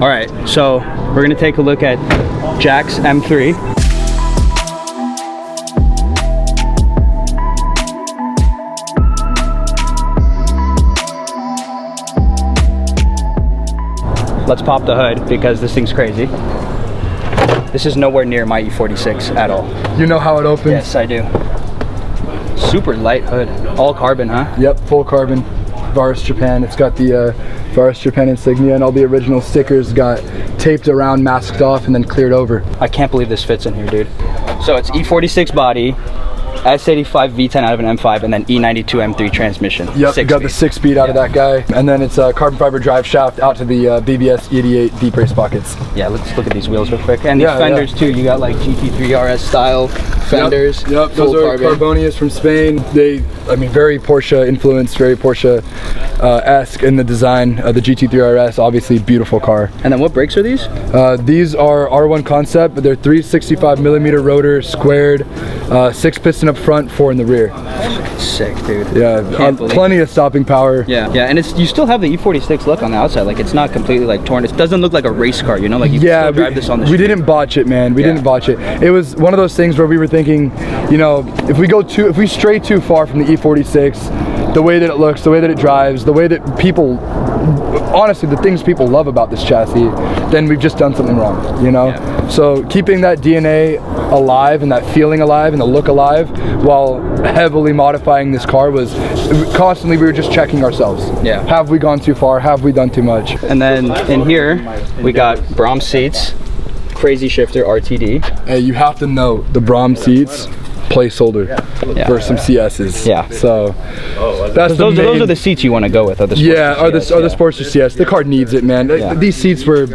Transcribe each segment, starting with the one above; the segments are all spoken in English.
All right, so we're gonna take a look at Jack's M3. Let's pop the hood because this thing's crazy. This is nowhere near my E46 at all. You know how it opens? Yes, I do. Super light hood. All carbon, huh? Yep, full carbon. Varis Japan. It's got the Varis Japan insignia, and all the original stickers got taped around, masked off, and then cleared over. I can't believe this fits in here, dude. So it's E46 body, S85 V10 out of an M5, and then E92 M3 transmission. Yep, got the 6-speed out of that guy. And then it's a carbon fiber drive shaft out to the BBS 88 deep race buckets. Yeah, let's look at these wheels real quick. And these fenders too, you got like GT3 RS style fenders. Yep, those are Carbonius from Spain. I mean, very Porsche influenced, very Porsche-esque in the design. The GT3 RS, obviously beautiful car. And then what brakes are these? These are R1 concept, but they're 365mm rotor, squared, 6-piston up front, 4 in the rear. Sick, dude. Yeah, plenty of stopping power. Yeah, and you still have the E46 look on the outside. Like, it's not completely like torn. It doesn't look like a race car, you know? Like, you can still drive this on the street. We didn't botch it, man. We didn't botch it. It was one of those things where we were thinking, you know, if we stray too far from the E46, the way that it looks, the way that it drives, the way that people, honestly, the things people love about this chassis, then we've just done something wrong, you know? Yeah. So keeping that DNA alive and that feeling alive and the look alive while heavily modifying this car was constantly, we were just checking ourselves. Yeah. Have we gone too far? Have we done too much? And then in here, we got Brahms seats, crazy shifter RTD. Hey, you have to know the Brahms seats placeholder for some CSs. Yeah. So that's those are the seats you want to go with. Are the Sportster CS. The car needs it, man. Yeah. These seats were,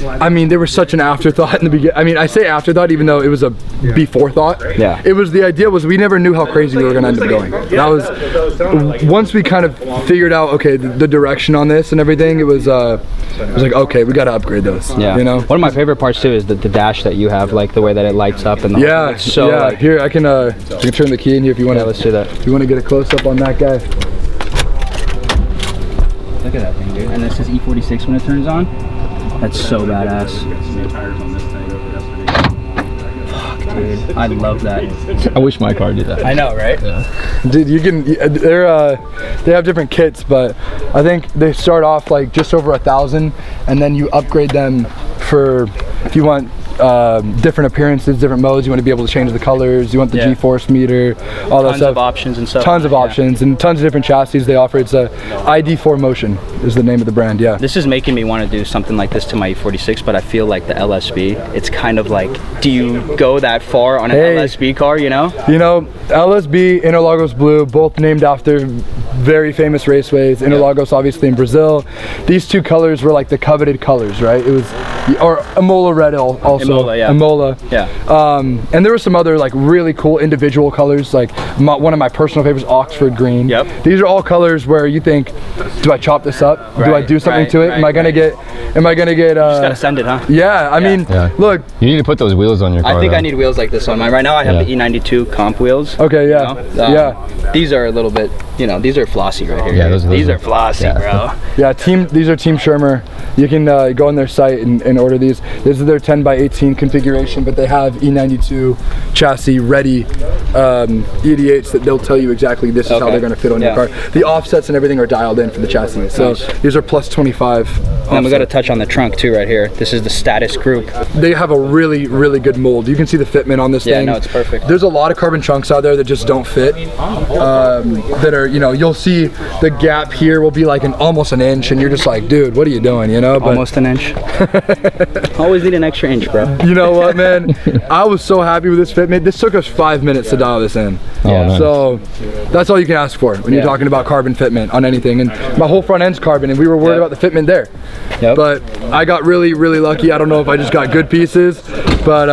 I mean, they were such an afterthought in the beginning. I mean, I say afterthought even though it was a before thought. Yeah. It was, the idea was we never knew how crazy we were going to end up going. That was, once we kind of figured out, okay, the direction on this and everything, it was like, okay, we got to upgrade those. Yeah. You know? One of my favorite parts too is the dash that you have, like the way that it lights up and the whole, so like, here I can turn the key in here if you want to. Let's do that. If you want to get a close up on that guy. Look at that thing, dude. And this is E46 when it turns on. That's so badass. Fuck, dude. I love that. I wish my car did that. I know, right? Yeah. Dude, you can. They have different kits, but I think they start off like just over 1,000, and then you upgrade them for if you want different appearances, different modes. You want to be able to change the colors. You want the G-force meter, all that stuff. Tons of options and stuff. Tons of options and tons of different chassis they offer. It's a ID4 Motion is the name of the brand. Yeah. This is making me want to do something like this to my E46, but I feel like the LSB. It's kind of like, do you go that far on an LSB car? You know. You know, LSB, Interlagos Blue, both named after very famous raceways. Interlagos, obviously in Brazil. These two colors were like the coveted colors, right? It was, or Imola red also. Imola, yeah. Imola. Yeah. And there were some other like really cool individual colors, like one of my personal favorites, Oxford green. Yep. These are all colors where you think, do I chop this up? Do I do something to it? Am I gonna get? You just gotta send it, huh? Yeah. I mean, look. You need to put those wheels on your car. I think I need wheels like this on mine. Right now I have the E92 comp wheels. Okay. Yeah. You know? These are a little bit, you know, these are flossy right here. Yeah. These are flossy, bro. Yeah. These are Team Schirmer. You can go on their site and order these. This is their 10x18 configuration, but they have E92 chassis ready E88s that they'll tell you exactly this is how they're going to fit on your car. The offsets and everything are dialed in for the chassis. So these are plus 25. And then we got to touch on the trunk too right here. This is the Status Group. They have a really, really good mold. You can see the fitment on this thing. Yeah, no, it's perfect. There's a lot of carbon trunks out there that just don't fit. That are, you know, you'll see the gap here will be like almost an inch, and you're just like, dude, what are you doing, you know? But almost an inch. Always need an extra inch, bro. You know what, man? I was so happy with this fitment. This took us 5 minutes to dial this in. Nice. So that's all you can ask for when you're talking about carbon fitment on anything. And my whole front end's carbon, and we were worried about the fitment there. But I got really, really lucky. I don't know if I just got good pieces, but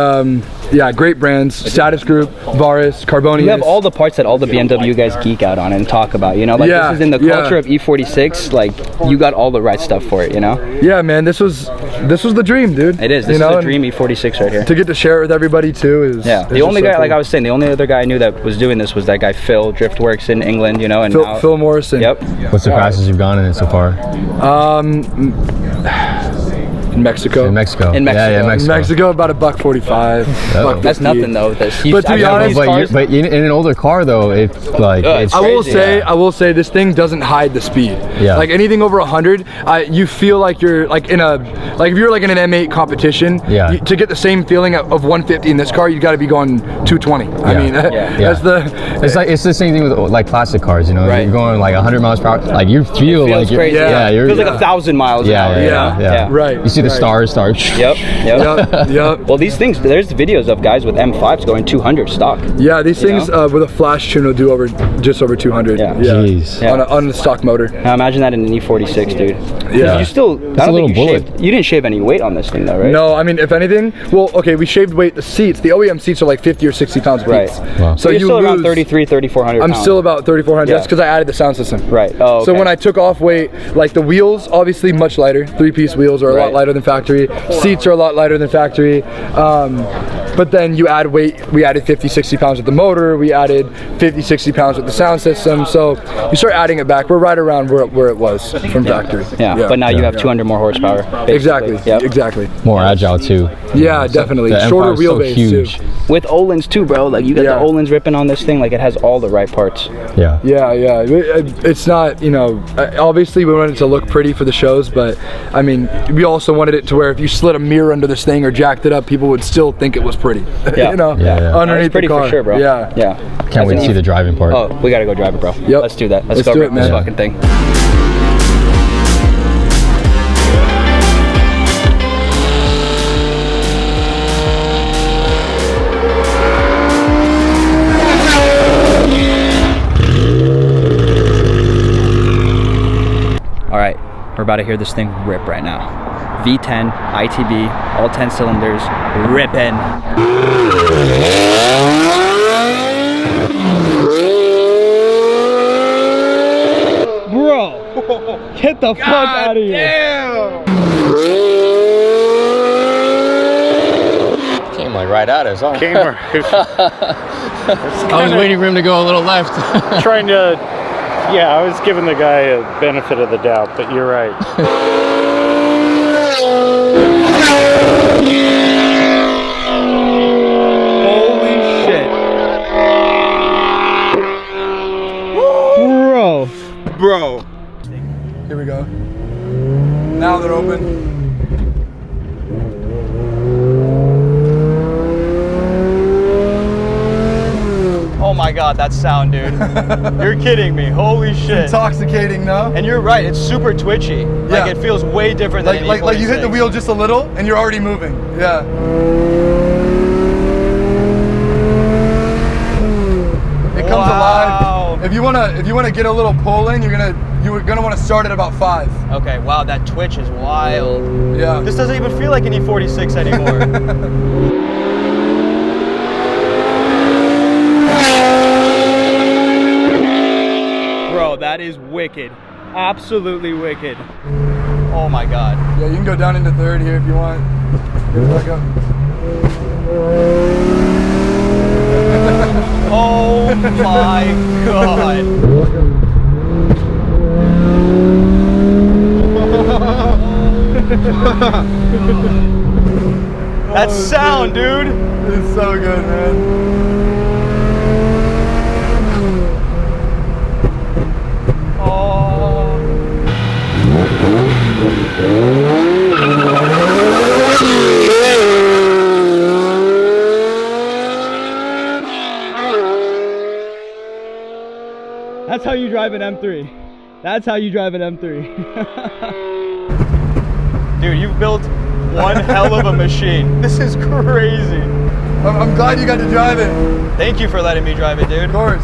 yeah, great brands. Status Group, Varis, Carbonius. You have all the parts that all the BMW guys geek out on and talk about, you know? Like, this is in the culture of E46, like, you got all the right stuff for it, you know? Yeah, man, this was the dream, dude. It is. This is the dream E46 right here. To get to share it with everybody, too, is the only guy, like I was saying, the only other guy I knew that was doing this was that guy Phil, Driftworks in England, you know? And Phil Morrison. Yep. What's the fastest you've gone in it so far? in Mexico. In Mexico. In Mexico. Yeah, Mexico. Mexico, about $1.45. Oh. That's nothing though. With this. But to be honest, but in an older car though, it's like it's I crazy, will say this thing doesn't hide the speed. Yeah. Like anything over 100, you feel like you're like in a if you're like in an M8 competition. Yeah. To get the same feeling of 150 in this car, you got to be going 220. I mean, that's it's the same thing with like classic cars. You know, Right. you're going like 100 miles per hour. Like you feel like you're, crazy. you're feels like 1,000 miles an hour. Yeah. Right. You see the stars. Yep. Well, these things, there's videos of guys with M5s going 200 stock. Yeah, these things with a flash tune will do just over 200. Yeah. Jeez. On the stock motor. Now imagine that in an E46, dude. Yeah. You still, I don't little think you bullet. shaved, you didn't shave any weight on this thing though, right? No, I mean, if anything, well, okay, we shaved weight. The seats, the OEM seats are like 50 or 60 pounds a piece. Wow. So you're you still lose, around 3,400 I'm pounds. still about 3,400. Yeah. That's because I added the sound system. Right. Oh, okay. So when I took off weight, like the wheels, obviously much lighter. 3-piece wheels are a lot lighter than factory. Seats are a lot lighter than factory. But then you add weight. We added 50, 60 pounds with the motor. We added 50, 60 pounds with the sound system. So you start adding it back. We're right around where it was from factory. Yeah. But now you have 200 more horsepower. Basically. Exactly. Yep. Exactly. More agile too. Yeah, definitely. The Shorter M5 is so wheelbase huge. too. With Öhlins too, bro. Like you got the Öhlins ripping on this thing. Like it has all the right parts. Yeah. Yeah. It's not, obviously we wanted it to look pretty for the shows, but I mean, we also wanted it to where if you slid a mirror under this thing or jacked it up, people would still think it was pretty. Yeah. Underneath pretty the car. for sure, bro. Yeah. Can't wait to see the driving part. Oh, we gotta go drive it, bro. Yep. Let's do that. Let's Let's go do rip it, this man. fucking thing. All right, we're about to hear this thing rip right now. V10, ITB, all 10 cylinders, ripping. Bro, get the fuck out of here. Came like right at us. Huh? Came right. I was waiting for him to go a little left. Trying to, I was giving the guy a benefit of the doubt, but you're right. Holy shit. Bro. Here we go. Now they're open. Oh my god, that sound, dude. You're kidding me. Holy shit. Intoxicating, no? And you're right, it's super twitchy. Like it feels way different than Like you hit the wheel just a little and you're already moving. Yeah. It comes alive. If you wanna get a little pull in, you're gonna want to start at about 5. Okay, wow, that twitch is wild. Yeah. This doesn't even feel like an E46 anymore. Bro, that is wicked. Absolutely wicked. Oh my god. Yeah, you can go down into 3rd here if you want. Get it back up. Oh my god. That sound, dude. It's so good, man. That's how you drive an M3. That's how you drive an M3. Dude, you've built one hell of a machine. This is crazy. I'm glad you got to drive it. Thank you for letting me drive it, dude. Of course.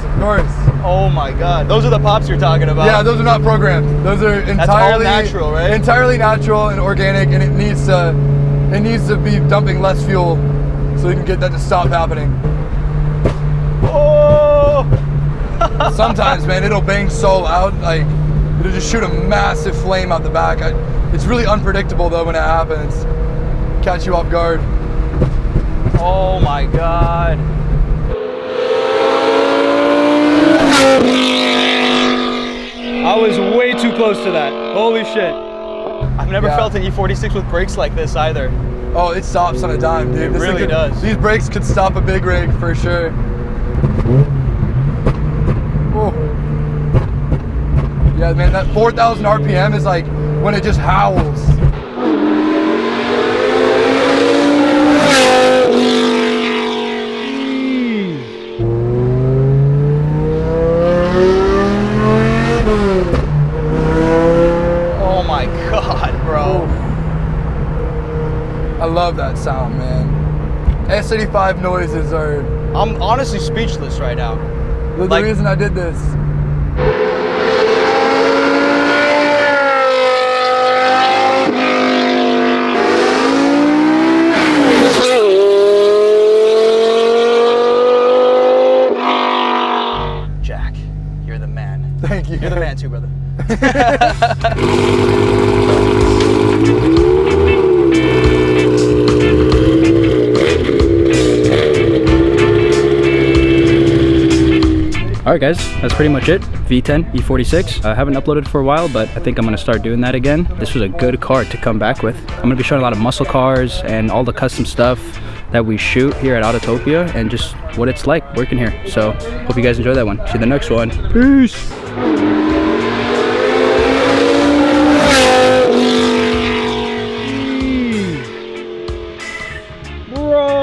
Oh my god. Those are the pops you're talking about. Yeah, those are not programmed. Those are entirely That's all natural, right? Entirely natural and organic, and it needs to be dumping less fuel so we can get that to stop happening. Oh! Sometimes, man, it'll bang so loud, like it'll just shoot a massive flame out the back. It's really unpredictable though when it happens. Catch you off guard. Oh my god. I was way too close to that. Holy shit. I've never Yeah. felt an E46 with brakes like this either. Oh, it stops on a dime, dude. This really does. These brakes could stop a big rig for sure. Whoa. Yeah, man, that 4,000 RPM is like when it just howls. Oh my God, bro. I love that sound, man. S85 noises are I'm honestly speechless right now. the Like- reason I did this. Jack, you're the man. Thank you. You're the man too, brother. All right, guys, that's pretty much it. V10 E46. I haven't uploaded for a while, but I think I'm gonna start doing that again. This was a good car to come back with. I'm gonna be showing a lot of muscle cars and all the custom stuff that we shoot here at Autotopia and just what it's like working here. So hope you guys enjoy that one. See you in the next one. Peace. Bro.